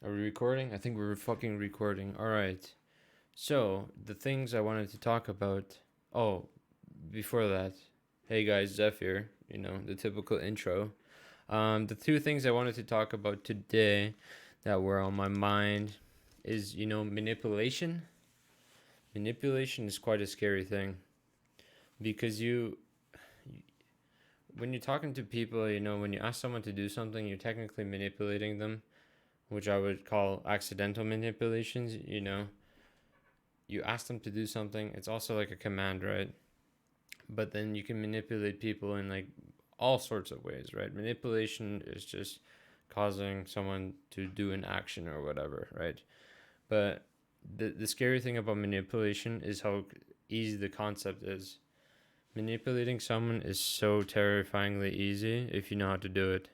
Are we recording? I think we're fucking recording. All right. So, the things I wanted to talk about. Oh, before that, hey guys, Zeph here. The typical intro. The two things I wanted to talk about today that were on my mind is, manipulation. Manipulation is quite a scary thing because when you're talking to people, when you ask someone to do something, you're technically manipulating them, which I would call accidental manipulations. You ask them to do something, it's also like a command, right? But then you can manipulate people in like all sorts of ways, right? Manipulation is just causing someone to do an action or whatever, right? But the scary thing about manipulation is how easy the concept is. Manipulating someone is so terrifyingly easy if you know how to do it.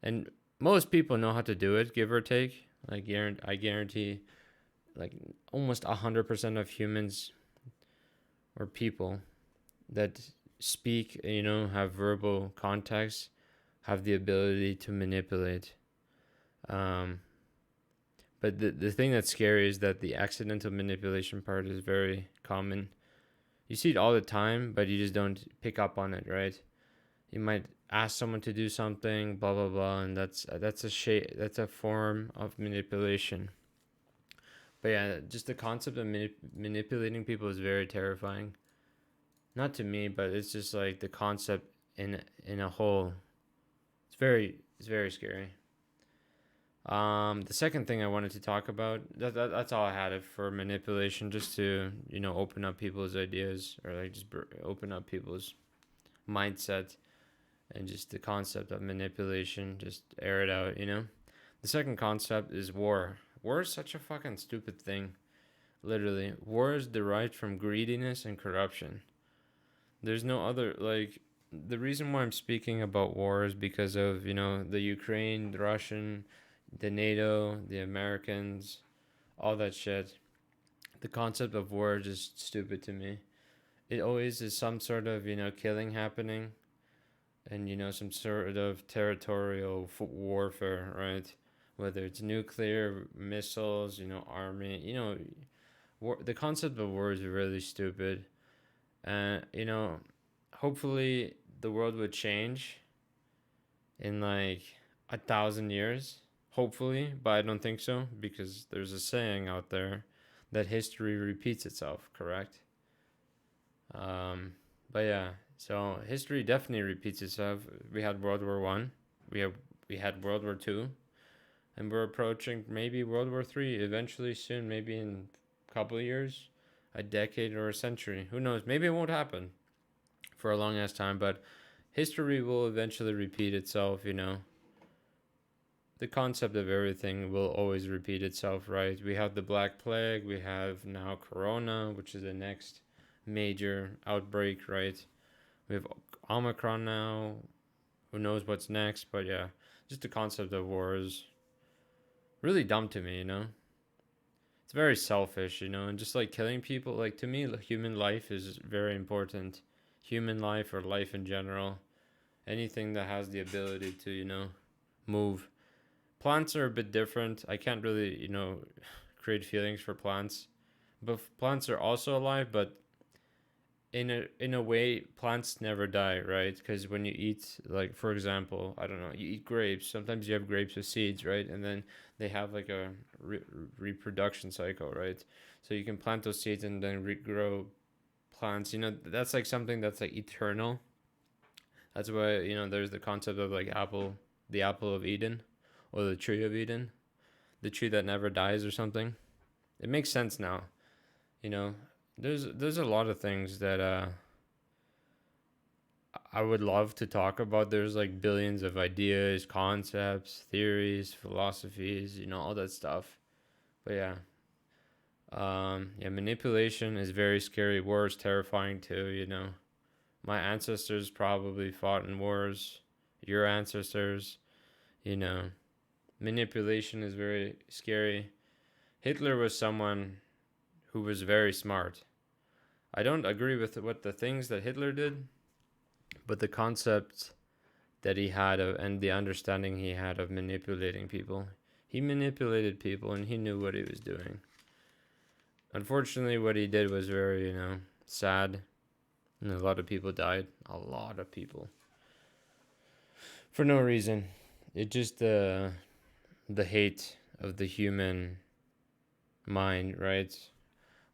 And most people know how to do it, give or take. I guarantee like almost 100% of humans or people that speak, have verbal context, have the ability to manipulate. Um, but the thing that's scary is that the accidental manipulation part is very common. You see it all the time, but you just don't pick up on it, right? You might ask someone to do something, blah blah blah, and that's a form of manipulation. But yeah, just the concept of manipulating people is very terrifying. Not to me, but it's just like the concept in a whole. It's very scary. The second thing I wanted to talk about that's all I had for manipulation, just to open up people's ideas or like just open up people's mindset and just the concept of manipulation, just air it out. The second concept is war. War is such a fucking stupid thing. Literally, war is derived from greediness and corruption. There's no other like the reason why I'm speaking about war is because of the Ukraine, the Russian, the NATO, the Americans, all that shit. The concept of war is just stupid to me. It always is some sort of killing happening, and some sort of territorial warfare, right? Whether it's nuclear missiles, army, war. The concept of war is really stupid, and hopefully the world would change in like 1,000 years, hopefully, but I don't think so because there's a saying out there that history repeats itself, correct? um but yeah, so history definitely repeats itself. We had World War I, we have we had World War II, and we're approaching maybe World War III eventually soon, maybe in a couple of years, a decade or a century, who knows, maybe it won't happen for a long ass time, but history will eventually repeat itself. The concept of everything will always repeat itself, right? We have the Black Plague, we have now Corona, which is the next major outbreak, right? We have Omicron now. Who knows what's next? But yeah, just the concept of war is really dumb to me. It's very selfish, and just like killing people, like to me, human life is very important. Human life or life in general. Anything that has the ability to, move. Plants are a bit different. I can't really, create feelings for plants. But plants are also alive, but in a way, plants never die, right? Because when you eat, like for example, I don't know, you eat grapes. Sometimes you have grapes with seeds, right? And then they have like a reproduction cycle, right? So you can plant those seeds and then regrow plants. That's like something that's like eternal. That's why there's the concept of like the apple of Eden, or the tree of Eden, the tree that never dies or something. It makes sense now. You know, there's a lot of things that I would love to talk about. There's like billions of ideas, concepts, theories, philosophies, all that stuff. But yeah, yeah, manipulation is very scary. War is terrifying too. My ancestors probably fought in wars. Your ancestors, you know, manipulation is very scary. Hitler was someone who was very smart. I don't agree with what the things that Hitler did, but the concept that he had of, and the understanding he had of manipulating people, He manipulated people and he knew what he was doing. Unfortunately, what he did was very, sad. And a lot of people died. A lot of people. For no reason. It just, the hate of the human mind, right?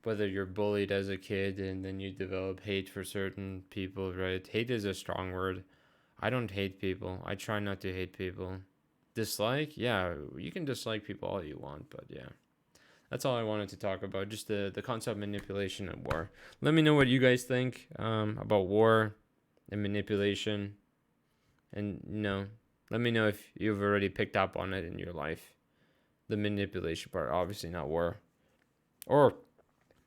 Whether you're bullied as a kid and then you develop hate for certain people, right? Hate is a strong word. I don't hate people. I try not to hate people. Dislike? Yeah, you can dislike people all you want, but yeah. That's all I wanted to talk about. Just the concept of manipulation and war. Let me know what you guys think about war and manipulation. And, let me know if you've already picked up on it in your life. The manipulation part, obviously not war. Or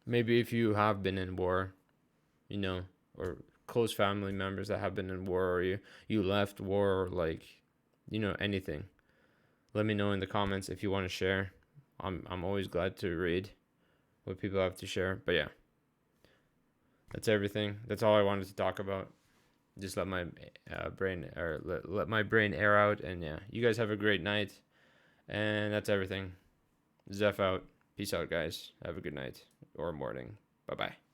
maybe if you have been in war, or close family members that have been in war, or you left war, or like, anything. Let me know in the comments if you want to share. I'm always glad to read what people have to share. But yeah, that's everything. That's all I wanted to talk about. Just let my brain, or let my brain air out. And yeah, you guys have a great night. And that's everything. Zeph out. Peace out, guys. Have a good night or morning. Bye bye.